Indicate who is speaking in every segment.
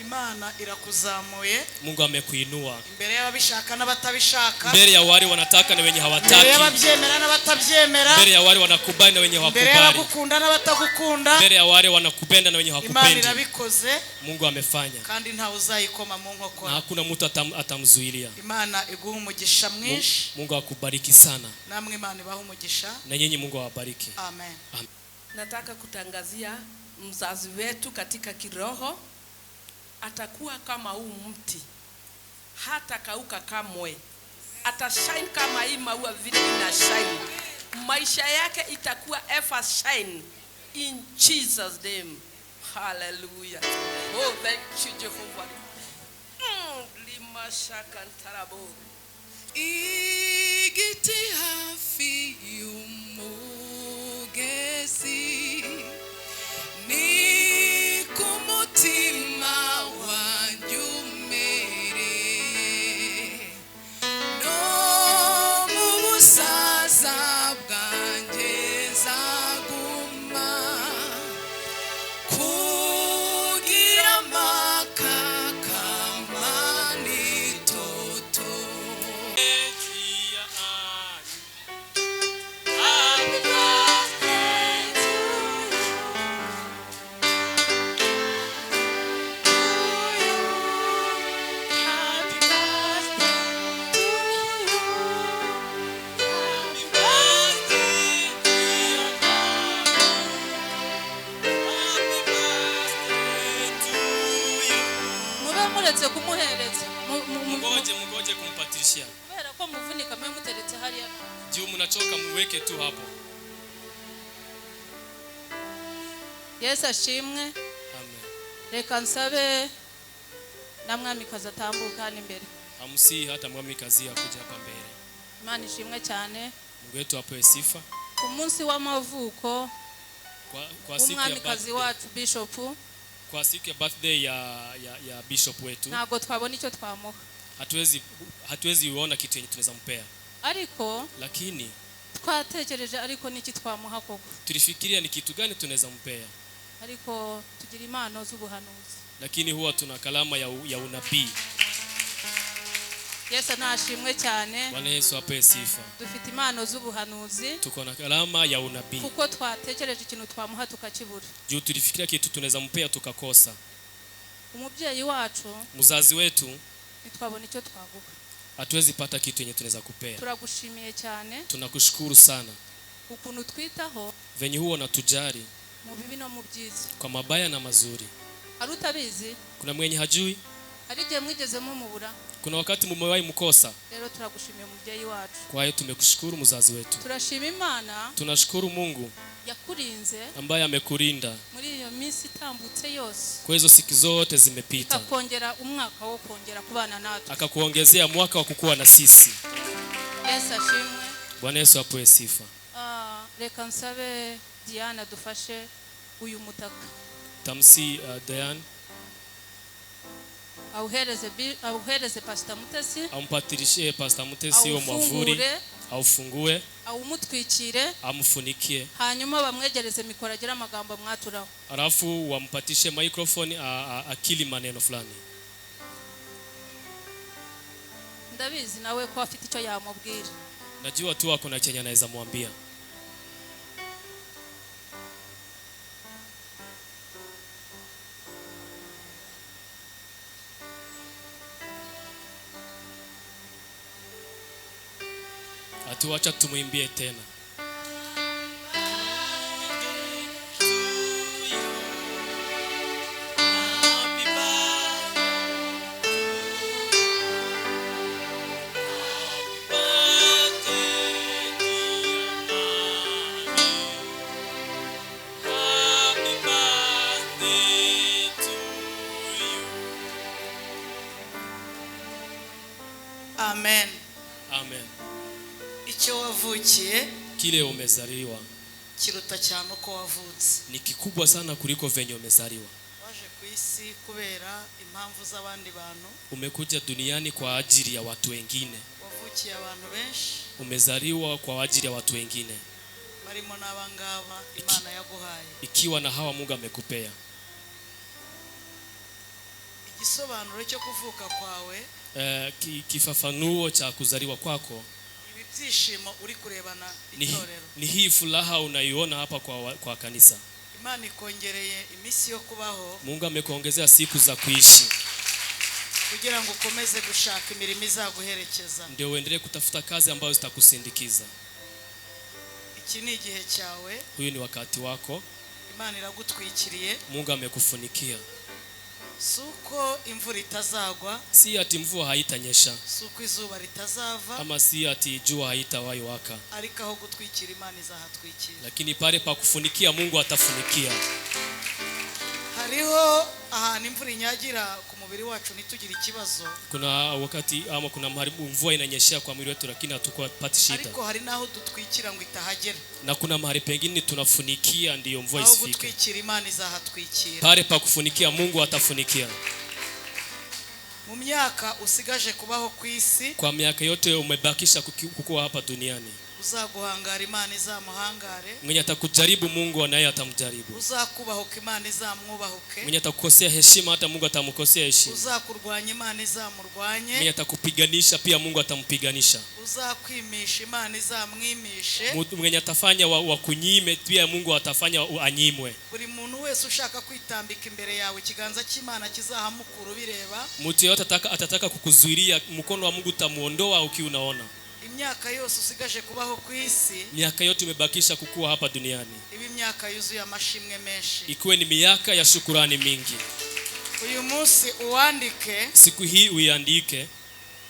Speaker 1: Imana irakuzamuye.
Speaker 2: Mungu amekuinua.
Speaker 1: Imbere y'ababishaka n'abatabishaka.
Speaker 2: Mbele ya wale wanataka na wenye hawataki.
Speaker 1: Mbele y'ababyemera n'abatabyemera.
Speaker 2: Mbele ya wale wanakubali na wenye hawakubali.
Speaker 1: Mbele y'abagukunda n'abatagukunda.
Speaker 2: Mbele ya wale wanakupenda na wenye hawakupendi.
Speaker 1: Imana irabikoze.
Speaker 2: Mungu amefanya.
Speaker 1: Kandi nta uzayikoma mu nkokora.
Speaker 2: Na hakuna mtu atamzuilia.
Speaker 1: Imana iguha umugisha mwinshi.
Speaker 2: Mungu akubariki sana.
Speaker 1: Namwe Imana ibaha umugisha.
Speaker 2: Na nyinyi Mungu awabariki.
Speaker 1: Amen.
Speaker 3: Nataka kutangazia mzazi wetu katika kiroho atakuwa kama huu mti, hata kauka kamwe, atashine kama hii maua vile ina shine. Maisha yake itakuwa ever shine in Jesus name. Hallelujah. Oh, thank you Jehovah. Lima shaka ntarabo
Speaker 4: igiti hafi y'umugezi ni kumutima wanjye umereye no mu busaza bwanjye nzaguma kugira amakakama n'itoto.
Speaker 2: Mugoje kumpatirishia.
Speaker 5: Kubera ko muvunika mwe muteretse hariya.
Speaker 2: Juu mnachoka muweke tu hapo.
Speaker 5: Yesu ashimwe.
Speaker 2: Amen.
Speaker 5: Reka nsabe na mwamikazi atambuka imbere.
Speaker 2: Amusi hata mwamikazi akuja hapa mbele.
Speaker 5: Imana ishimwe cyane.
Speaker 2: Mungu wetu apewe sifa.
Speaker 5: Ku munsi w'amavuko
Speaker 2: kwa siku ya
Speaker 5: mwamikazi wacu Bishop,
Speaker 2: kwa siku ya birthday ya Bishop wetu,
Speaker 5: ntago twabona icyo twamuha.
Speaker 2: Hatuwezi uona kitu yenye tunaweza mpea.
Speaker 5: Ariko
Speaker 2: lakini
Speaker 5: twatekereje ariko niki twamuha koko.
Speaker 2: Tulifikiria ni kitu gani tunaweza mpea.
Speaker 5: Ariko tugira impano z'ubuhanuzi.
Speaker 2: Lakini huwa tuna kalama ya unabii.
Speaker 5: Yesu nashimwe cyane.
Speaker 2: Bwana Yesu apewe sifa.
Speaker 5: Dufite impano z'ubuhanuzi.
Speaker 2: Tuko na kalama ya unabii.
Speaker 5: Kuko twatekereje ikintu twamuha tukakibura.
Speaker 2: Juu tulifikiria kitu tunaweza mpea tukakosa.
Speaker 5: Umubyeyi wacu,
Speaker 2: muzazi wetu,
Speaker 5: nitwabona icyo twavuga.
Speaker 2: Hatuwezi pata kitu yenye tunaweza kupea.
Speaker 5: Turagushimiye cyane.
Speaker 2: Tunakushukuru sana.
Speaker 5: Ukuntu twitaho.
Speaker 2: Venye huwa unatujali.
Speaker 5: Mu bibi no mu byiza.
Speaker 2: Kwa mabaya na mazuri.
Speaker 5: Arutabizi.
Speaker 2: Kuna mwenye hajui?
Speaker 5: Arije mwigezemo mubura.
Speaker 2: Kuna wakati mumewahi mkosa.
Speaker 5: Rero turagushimiye mubyeyi wacu.
Speaker 2: Kwa hiyo tumekushukuru muzazi wetu.
Speaker 5: Turashima Imana.
Speaker 2: Tunashukuru Mungu
Speaker 5: yakurinze,
Speaker 2: ambaye amekurinda
Speaker 5: muri iyo minsi itambutse yose.
Speaker 2: Kwa hizo siku zote zimepita.
Speaker 5: Akakongera umwaka wo kongera kubana natwe.
Speaker 2: Akakuongezea mwaka wa kukua na sisi.
Speaker 5: Yesu ashimwe.
Speaker 2: Bwana Yesu apewe sifa.
Speaker 5: Reka nsabe Diana dufashe uyu mutaka.
Speaker 2: Tamsi Diane.
Speaker 5: Auhereze Pastor Mutesi.
Speaker 2: Ampatirishie Pastor Mutesi yo mwavuri. Aufungue.
Speaker 5: Aumutwikire.
Speaker 2: Amufunikie.
Speaker 5: Hanyuma bamwegereze mikoro agira amagambo mwaturaho.
Speaker 2: Alafu wampatishe microphone akili maneno fulani.
Speaker 5: Ndabizi nawe ko afite icyo yamubwira.
Speaker 2: Najua tu ako na chenye anaweza mwambia. Atuacha tumuimbie tena.
Speaker 1: Amen.
Speaker 2: Amen.
Speaker 1: Icyo wavukiye
Speaker 2: kile umezaliwa
Speaker 1: kiruta cyane uko wavutse.
Speaker 2: Ni kikubwa sana kuliko venye umezaliwa.
Speaker 1: Waje ku isi kubera impamvu z'abandi bantu.
Speaker 2: Umekuja duniani kwa ajili ya watu wengine.
Speaker 1: Wavukiye abantu benshi.
Speaker 2: Umezaliwa kwa ajili ya watu wengine.
Speaker 1: Marimo n'abangaba Imana yaguhaye.
Speaker 2: Ikiwa na hawa Mungu amekupea.
Speaker 1: igisobanuro cyo kuvuka kwawe
Speaker 2: kifafanuo cha kuzaliwa kwako
Speaker 1: ibi byishimo uri kurebana itorero
Speaker 2: ni hii furaha unaiona hapa kwa kanisa.
Speaker 1: Imana ikongereye iminsi yo kubaho,
Speaker 2: Mungu amekuongezea siku za kuishi
Speaker 1: kugira ngo ukomeze gushaka imirimo izaguherekeza,
Speaker 2: ndio uendelee kutafuta kazi ambazo zitakusindikiza.
Speaker 1: Iki ni igihe cyawe,
Speaker 2: huyu ni wakati wako.
Speaker 1: Imana iragutwikiriye,
Speaker 2: Mungu amekufunikia.
Speaker 1: Suko imvura itazagwa,
Speaker 2: si ati mvua haitanyesha,
Speaker 1: suko izuba ritazava,
Speaker 2: ama si ati jua haitawahi waka,
Speaker 1: ariko aho gutwikira Imana izahatwikira.
Speaker 2: lakini pale pa kufunikia Mungu atafunikia.
Speaker 1: Hariho ahantu imvura inyagira ku mubiri wacu nitugira ikibazo.
Speaker 2: Kuna wakati ama kuna mahali mvua inanyeshea kwa mwili wetu lakini hatukupata shida.
Speaker 1: Ariko hari naho dutwikira ngo itahagera.
Speaker 2: Na kuna mahali pengine tunafunikia ndio mvua isifike.
Speaker 1: Aho gutwikira Imana izahatwikira.
Speaker 2: Pale pa kufunikia Mungu atafunikia.
Speaker 1: Mu myaka usigaje kubaho ku isi,
Speaker 2: kwa miaka yote umebakisha kukua hapa duniani,
Speaker 1: uzaguhangara Imana izamuhangare,
Speaker 2: mwenye atakujaribu Mungu naye atamjaribu,
Speaker 1: uzakubahuka Imana izamwubahuke,
Speaker 2: mwenye atakukosea heshima hata Mungu atamkosea heshima,
Speaker 1: uzakurwanya Imana izamurwanye,
Speaker 2: mwenye atakupiganisha pia Mungu atampiganisha,
Speaker 1: uzakwimisha Imana izamwimishe,
Speaker 2: mwenye atafanya wakunyime pia Mungu atafanya anyimwe.
Speaker 1: Buri muntu wese ushaka kwitambika imbere yawe ikiganza cy'Imana kizahamukuru bireba.
Speaker 2: Mtu yote atataka kukuzuilia, mkono wa Mungu utamuondoa ukiunaona.
Speaker 1: Imyaka yose usigaje kubaho ku isi,
Speaker 2: miaka yote umebakisha kukua hapa duniani,
Speaker 1: ibi myaka yuzuye amashimwe menshi,
Speaker 2: ikiwe ni miaka ya shukrani mingi.
Speaker 1: Uyu munsi uwandike,
Speaker 2: siku hii uiandike.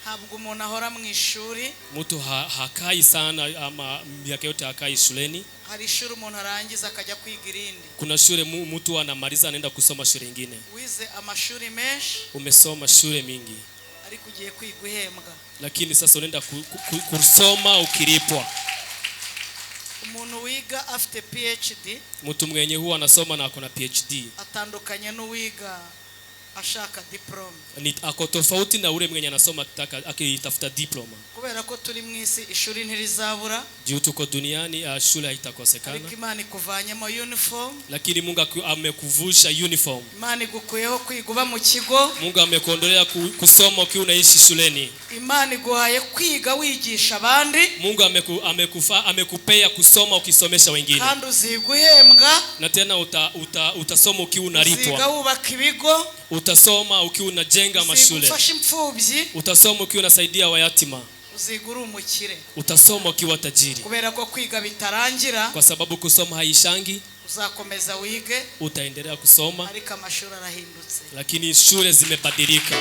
Speaker 1: Ntabwo umuntu ahora mu ishuri,
Speaker 2: mtu hakai sana ama miaka yote hakai shuleni.
Speaker 1: Hari ishuri umuntu arangiza akajya kwiga irindi.
Speaker 2: Kuna shule mtu anamaliza anaenda kusoma shule nyingine.
Speaker 1: Wize amashuri menshi,
Speaker 2: umesoma shule mingi,
Speaker 1: ariko ugiye kwiga uhembwa,
Speaker 2: lakini sasa unaenda kusoma ukilipwa.
Speaker 1: Umuntu wiga afite PhD,
Speaker 2: mtu mwenye huwa anasoma na akona PhD,
Speaker 1: atandukanye n'uwiga ashaka diploma.
Speaker 2: Ni ako tofauti na ule mwenye anasoma akitafuta diploma.
Speaker 1: Kubera ko turi mu isi ishuri ntirizabura,
Speaker 2: juu tuko duniani shule haitakosekana.
Speaker 1: Ariko Imana ikuvanyemo uniform,
Speaker 2: lakini Mungu amekuvusha uniform.
Speaker 1: Imana igukuyeho kwiga uba mu kigo,
Speaker 2: Mungu amekuondolea kusoma ukiwa unaishi shuleni.
Speaker 1: Imana iguhaye kwiga wigisha abandi.
Speaker 2: Mungu amekupea kusoma ukisomesha wengine.
Speaker 1: Kandi uziguhembwa,
Speaker 2: na tena utasoma ukiwa unalipwa.
Speaker 1: Uziga wubaka ibigo,
Speaker 2: utasoma ukiwa unajenga mashule. Utasoma ukiwa unasaidia wayatima.
Speaker 1: Uzigura umukire.
Speaker 2: Utasoma ukiwa tajiri.
Speaker 1: Kubera ko kwiga bitarangira,
Speaker 2: kwa sababu kusoma haishangi.
Speaker 1: Uzakomeza wige,
Speaker 2: utaendelea kusoma,
Speaker 1: ariko amashuri arahindutse,
Speaker 2: lakini shule zimebadilika.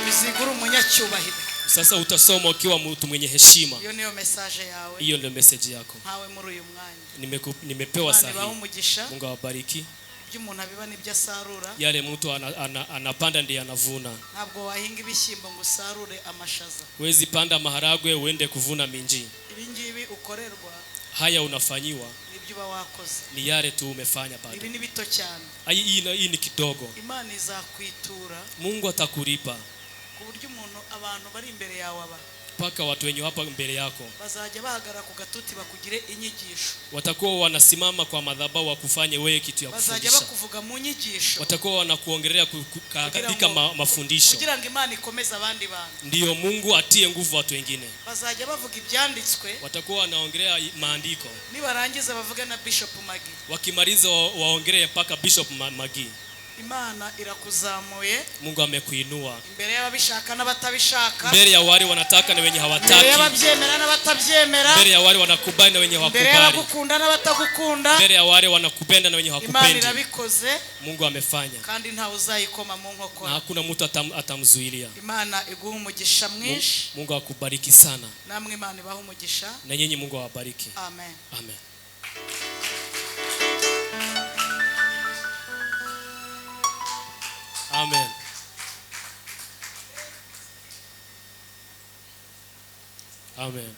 Speaker 1: Uzigura umunyacyubahiro.
Speaker 2: Sasa utasoma ukiwa mtu mwenye heshima.
Speaker 1: Hiyo ndio message yawe.
Speaker 2: Hiyo ndio message yako.
Speaker 1: Hawe muri uyu mwanya.
Speaker 2: Nimepewa sahihi.
Speaker 1: Mungu
Speaker 2: awabariki.
Speaker 1: Umuntu abiba nibyo asarura.
Speaker 2: Yale mtu anapanda ndiye anavuna.
Speaker 1: Ntabwo wahinga ibishyimbo ngo usarure amashaza.
Speaker 2: Wezi panda maharagwe uende kuvuna minji.
Speaker 1: Ibi ngibi ukorerwa,
Speaker 2: haya unafanyiwa,
Speaker 1: nibyo uba wakoze,
Speaker 2: ni yale tu umefanya bado.
Speaker 1: Ibi ni bito cyane.
Speaker 2: Hii ni kidogo.
Speaker 1: Imana izakwitura,
Speaker 2: Mungu atakulipa.
Speaker 1: Ku buryo umuntu abantu bari imbere yawe
Speaker 2: paka watu wenye hapa mbele yako
Speaker 1: bazajya bahagara ku gatuti bakugire inyigisho.
Speaker 2: Watakuwa wanasimama kwa madhabahu wakufanye wewe kitu ya kufundisha.
Speaker 1: Bazajya bakuvuga mu nyigisho.
Speaker 2: Watakuwa wanakuongelea katika mafundisho.
Speaker 1: Kugira ngo Imana ikomeze abandi bantu.
Speaker 2: Ndio Mungu atie nguvu watu wengine.
Speaker 1: Bazajya bavuga ibyanditswe.
Speaker 2: Watakuwa wanaongelea maandiko.
Speaker 1: Nibarangiza bavuga na Bishop Maggie.
Speaker 2: Wakimaliza waongelee paka Bishop Maggie.
Speaker 1: Imana irakuzamuye.
Speaker 2: Mungu amekuinua.
Speaker 1: Mbere y'ababishaka n'abatabishaka.
Speaker 2: Mbele ya wale wanataka na wenye hawataki.
Speaker 1: Mbere y'ababyemera n'abatabyemera.
Speaker 2: Mbele ya wale wanakubali na wenye hawakubali.
Speaker 1: Mbere y'abagukunda n'abatagukunda.
Speaker 2: Mbele ya wale wanakupenda na wenye hawakupendi.
Speaker 1: Imana irabikoze.
Speaker 2: Mungu amefanya.
Speaker 1: Kandi nta uzayikoma mu nkokora.
Speaker 2: Na hakuna mtu atamzuilia.
Speaker 1: Imana iguha umugisha mwinshi.
Speaker 2: Mungu akubariki sana.
Speaker 1: Namwe Imana ibaha umugisha.
Speaker 2: Na nyinyi Mungu awabariki.
Speaker 1: Amen.
Speaker 2: Amen. Amen. Amen.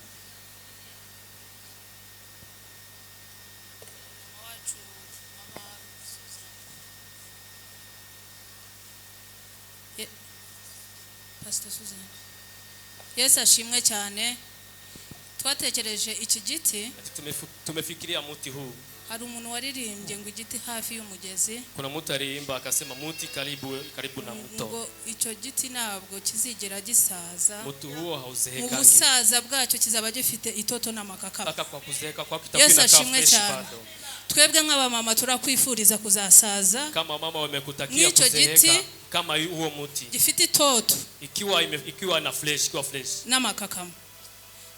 Speaker 5: Pastor Susan. Yesu ashimwe cyane. Twatekereje iki giti.
Speaker 2: Tumefikiria muti huu.
Speaker 5: Hari umuntu waririmbye ngo igiti hafi y'umugezi.
Speaker 2: Kuna mtu aliimba akasema muti karibu na mto.
Speaker 5: Ngo icyo giti ntabwo kizigera gisaza.
Speaker 2: Mutu huo hauzehekangi.
Speaker 5: Ubusaza bwacyo kizaba gifite itoto n'amakakama.
Speaker 2: Paka kwa kuzeheka kwa kitakwina ka fresh bado.
Speaker 5: Twebwe nk'abamama turakwifuriza kuzasaza.
Speaker 2: Kama mama wamekutakia kuzeheka kama huo muti.
Speaker 5: Gifite itoto.
Speaker 2: Ikiwa na fresh, ikiwa fresh.
Speaker 5: N'amakakama.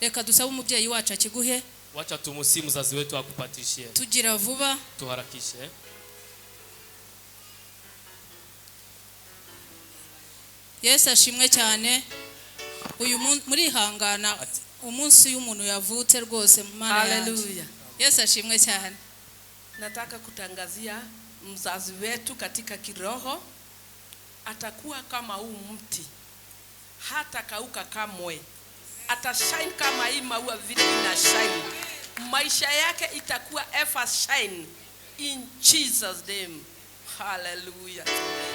Speaker 5: Reka dusabe umubyeyi wacu akiguhe.
Speaker 2: Wacha tumusi mzazi wetu akupatishie.
Speaker 5: Tugira vuba.
Speaker 2: Tuharakishe.
Speaker 5: Yesu ashimwe cyane. Uyu muri hangana umunsi y'umuntu yavutse rwose mana.
Speaker 3: Haleluya.
Speaker 5: Yesu ashimwe cyane.
Speaker 3: Nataka kutangazia mzazi wetu katika kiroho atakuwa kama huu mti, hata kauka kamwe, atashine kama hii maua vile ina shine. Maisha yake itakuwa ever shine in Jesus name. Hallelujah.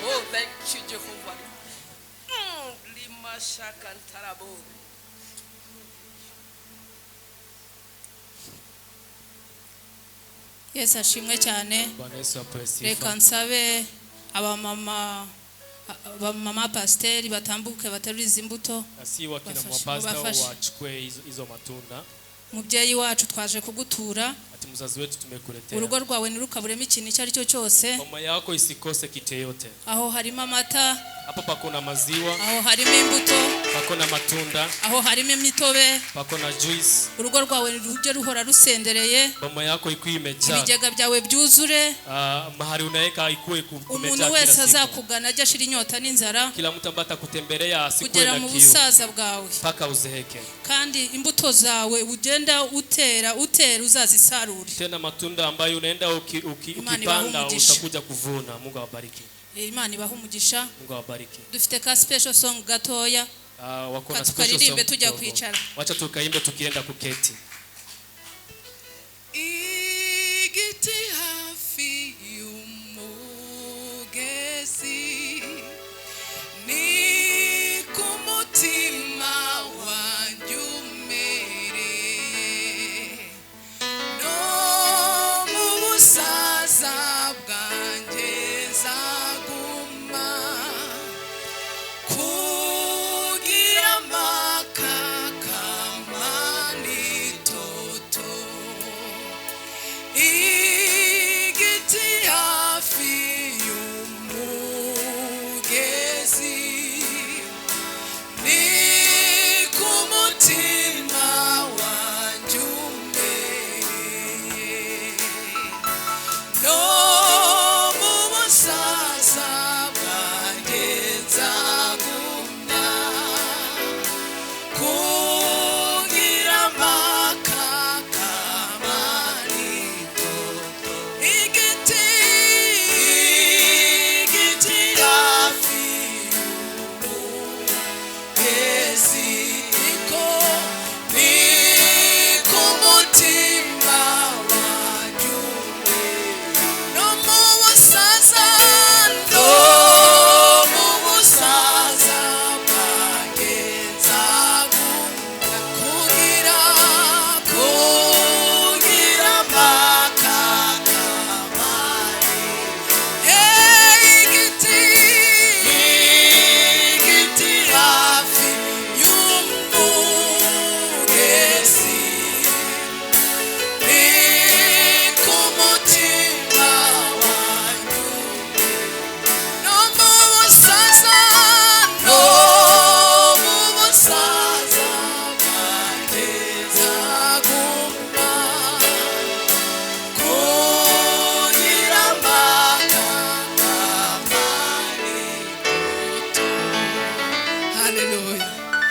Speaker 3: Oh, thank you Jehovah. Lima shaka ntarabo.
Speaker 5: Yesu ashimwe cyane.
Speaker 2: Bwana Yesu apresifa.
Speaker 5: Reka nsabe abamama pasiteri batambuke bateruriza imbuto.
Speaker 2: Asi wakina mwapasta wachukue hizo matunda.
Speaker 5: Mubyeyi wacu twaje kugutura.
Speaker 2: Ati mzazi wetu tumekuletea.
Speaker 5: Urugo rwawe nirukaburemo ikintu icyo ari cyo cyose.
Speaker 2: Mama yako isikose kite yote.
Speaker 5: Aho harimo amata.
Speaker 2: Hapo pakona maziwa.
Speaker 5: Aho harimo imbuto.
Speaker 2: Pakona matunda.
Speaker 5: Aho harimo imitobe.
Speaker 2: Pakona juice.
Speaker 5: Urugo rwawe ruje ruhora rusendereye.
Speaker 2: Mama yako ikuye imejaa.
Speaker 5: Ibigega byawe byuzure.
Speaker 2: Mahari unaweka ikuwe kumejaa.
Speaker 5: Umuntu wese azakugana ajya shira inyota n'inzara.
Speaker 2: Kila mtu ambata kutembelea asikuwe na
Speaker 5: kugera
Speaker 2: kiu.
Speaker 5: mu busaza bwawe.
Speaker 2: Paka uzeheke.
Speaker 5: Kandi imbuto zawe ugenda utera uzazisarura.
Speaker 2: Tena matunda ambayo unaenda ukipanda utakuja kuvuna. Mungu awabariki.
Speaker 5: Imana ibaha umugisha.
Speaker 2: Mungu awabariki.
Speaker 5: Dufite ka special song gatoya.
Speaker 2: Wako na special song.
Speaker 5: Tujya kwicara.
Speaker 2: Wacha tukaimbe tukienda kuketi.